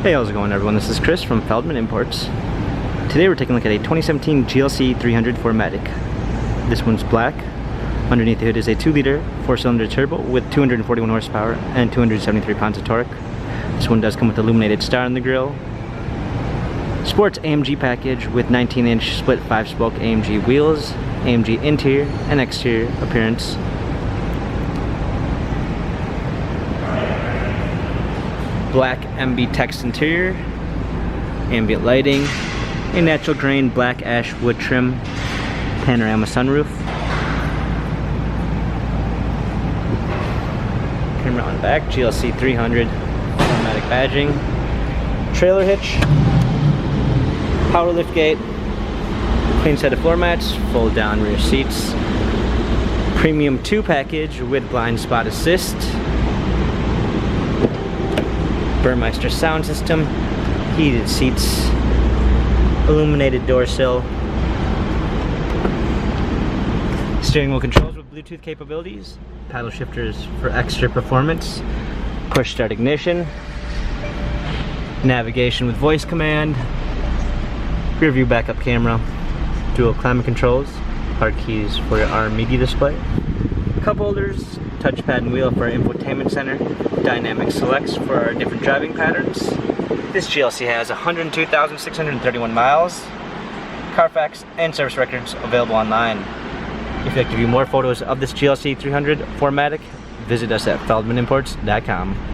Hey, how's it going everyone? This is Chris from Feldmann Imports. Today we're taking a look at a 2017 GLC 300 4MATIC. This one's black. Underneath the hood is a 2-liter 4-cylinder turbo with 241 horsepower and 273 pounds of torque. This one does come with illuminated star in the grille. Sports AMG package with 19-inch split 5-spoke AMG wheels, AMG interior and exterior appearance. Black MB text interior, ambient lighting, a natural grain black ash wood trim, panorama sunroof. Camera on back, GLC 300 4MATIC badging, trailer hitch, power lift gate, clean set of floor mats, fold down rear seats, premium 2 package with blind spot assist, Burmeister sound system, heated seats, illuminated door sill, steering wheel controls with Bluetooth capabilities, paddle shifters for extra performance, push start ignition, navigation with voice command, rear view backup camera, dual climate controls, hard keys for our media display, cup holders, touchpad and wheel for our infotainment center, dynamic selects for our different driving patterns. This GLC has 102,631 miles, Carfax and service records available online. If you'd like to view more photos of this GLC 300 4MATIC, visit us at feldmannimports.com.